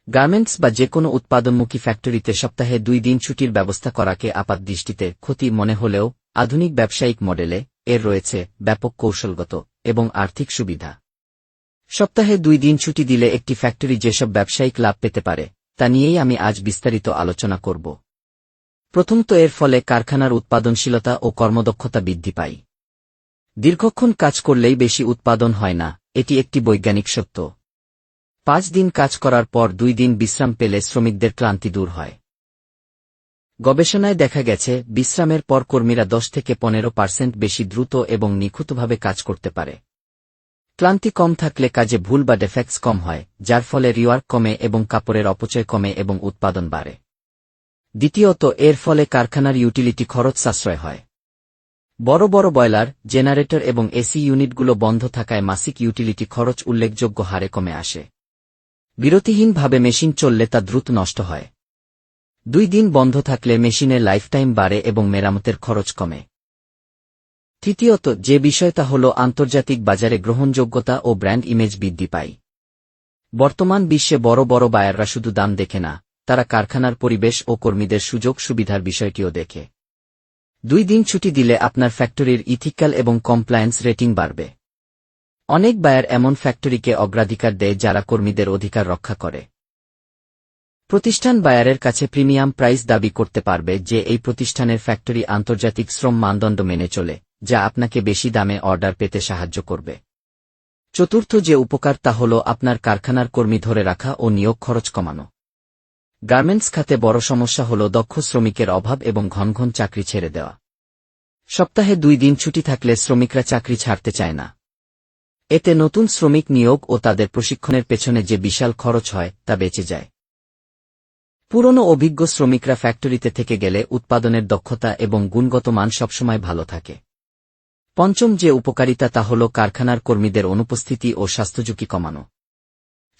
Garments বা যেকোনো উৎপাদনমুখী ফ্যাক্টরিতে সপ্তাহে 2 দিন ছুটির ব্যবস্থা করাকে আপাতদৃষ্টিতে ক্ষতি মনে হলেও আধুনিক ব্যবসায়িক মডেলে এর রয়েছে ব্যাপক কৌশলগত এবং আর্থিক সুবিধা। সপ্তাহে 2 দিন ছুটি দিলে একটি ফ্যাক্টরি যেসব ব্যবসায়িক লাভ পেতে পারে তা নিয়েই আমি আজ বিস্তারিত আলোচনা করব। প্রথমত, এর ফলে কারখানার উৎপাদনশীলতা ও কর্মদক্ষতা বৃদ্ধি পায়। দীর্ঘক্ষণ কাজ করলেই বেশি উৎপাদন হয় না, এটি একটি বৈজ্ঞানিক সত্য। 5 দিন কাজ করার পর 2 দিন বিশ্রাম পেলে শ্রমিকদের ক্লান্তি দূর হয়। গবেষণায় দেখা গেছে, বিশ্রামের পর কর্মীরা 10 থেকে 15% বেশি দ্রুত এবং নিখুঁতভাবে কাজ করতে পারে। ক্লান্তি কম থাকলে কাজে ভুল বা ডেফেক্টস কম হয়, যার ফলে রিওয়ার্ক কমে এবং কাপড়ের অপচয় কমে এবং উৎপাদন বাড়ে। দ্বিতীয়ত, এর ফলে কারখানার ইউটিলিটি খরচ সাশ্রয় হয়। বড় বড় বয়লার, জেনারেটর এবং এসি ইউনিটগুলো বন্ধ থাকায় মাসিক ইউটিলিটি খরচ উল্লেখযোগ্য হারে কমে আসে। বিরতিহীনভাবে মেশিন চললে তা দ্রুত নষ্ট হয়। 2 দিন বন্ধ থাকলে মেশিনের লাইফটাইম বাড়ে এবং মেরামতের খরচ কমে। তৃতীয়ত, যে বিষয়টা হল আন্তর্জাতিক বাজারে গ্রহণযোগ্যতা ও ব্র্যান্ড ইমেজ বৃদ্ধি পায়। বর্তমান বিশ্বে বড় বড় বায়াররা শুধু দাম দেখে না, তারা কারখানার পরিবেশ ও কর্মীদের সুযোগ সুবিধার বিষয়টিও দেখে। 2 দিন ছুটি দিলে আপনার ফ্যাক্টরির ইথিক্যাল এবং কমপ্লায়েন্স রেটিং বাড়বে। অনেক বায়ার এমন ফ্যাক্টরিকে অগ্রাধিকার দেয় যারা কর্মীদের অধিকার রক্ষা করে। প্রতিষ্ঠান বায়ারের কাছে প্রিমিয়াম প্রাইস দাবি করতে পারবে যে এই প্রতিষ্ঠানের ফ্যাক্টরি আন্তর্জাতিক শ্রম মানদণ্ড মেনে চলে, যা আপনাকে বেশি দামে অর্ডার পেতে সাহায্য করবে। চতুর্থ যে উপকার তা হল আপনার কারখানার কর্মী ধরে রাখা ও নিয়োগ খরচ কমানো। গার্মেন্টস খাতে বড় সমস্যা হল দক্ষ শ্রমিকের অভাব এবং ঘন ঘন চাকরি ছেড়ে দেওয়া। সপ্তাহে 2 দিন ছুটি থাকলে শ্রমিকরা চাকরি ছাড়তে চায় না। এতে নতুন শ্রমিক নিয়োগ ও তাদের প্রশিক্ষণের পেছনে যে বিশাল খরচ হয় তা বেঁচে যায়। পুরনো অভিজ্ঞ শ্রমিকরা ফ্যাক্টরিতে থেকে গেলে উৎপাদনের দক্ষতা এবং গুণগত মান সবসময় ভালো থাকে। পঞ্চম যে উপকারিতা তা হল কারখানার কর্মীদের অনুপস্থিতি ও স্বাস্থ্যঝুঁকি কমানো।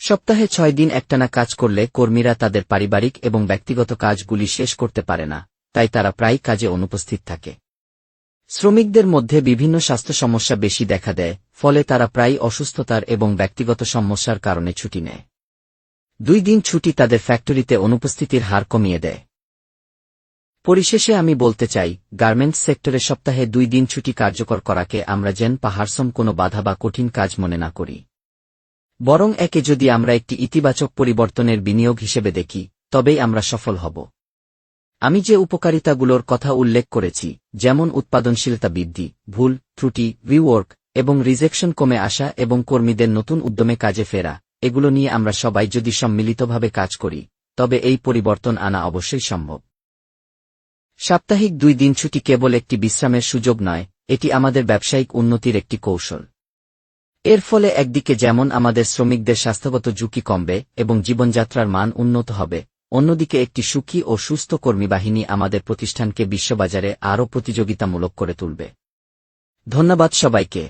সপ্তাহে 6 দিন একটানা কাজ করলে কর্মীরা তাদের পারিবারিক এবং ব্যক্তিগত কাজগুলি শেষ করতে পারে না, তাই তারা প্রায় কাজে অনুপস্থিত থাকে। শ্রমিকদের মধ্যে বিভিন্ন স্বাস্থ্য সমস্যা বেশি দেখা দেয়, ফলে তারা প্রায় অসুস্থতার এবং ব্যক্তিগত সমস্যার কারণে ছুটি নেয়। 2 দিন ছুটি তাদের ফ্যাক্টরিতে অনুপস্থিতির হার কমিয়ে দেয়। পরিশেষে আমি বলতে চাই, গার্মেন্টস সেক্টরে সপ্তাহে 2 দিন ছুটি কার্যকর করাকে আমরা যেন পাহাড়সম কোনো বাধা বা কঠিন কাজ মনে না করি। বরং একে যদি আমরা একটি ইতিবাচক পরিবর্তনের বিনিয়োগ হিসেবে দেখি, তবেই আমরা সফল হব। আমি যে উপকারিতাগুলোর কথা উল্লেখ করেছি, যেমন উৎপাদনশীলতা বৃদ্ধি, ভুল ত্রুটি রিওয়ার্ক এবং রিজেকশন কমে আসা এবং কর্মীদের নতুন উদ্যমে কাজে ফেরা, এগুলো নিয়ে আমরা সবাই যদি সম্মিলিতভাবে কাজ করি, তবে এই পরিবর্তন আনা অবশ্যই সম্ভব। সাপ্তাহিক 2 দিন ছুটি কেবল একটি বিশ্রামের সুযোগ নয়, এটি আমাদের ব্যবসায়িক উন্নতির একটি কৌশল। এর ফলে একদিকে যেমন আমাদের শ্রমিকদের স্বাস্থ্যগত ঝুঁকি কমবে এবং জীবনযাত্রার মান উন্নত হবে, অন্যদিকে একটি সুখী ও সুস্থ কর্মীবাহিনী আমাদের প্রতিষ্ঠানকে বিশ্ববাজারে আরও প্রতিযোগিতামূলক করে তুলবে। ধন্যবাদ সবাইকে।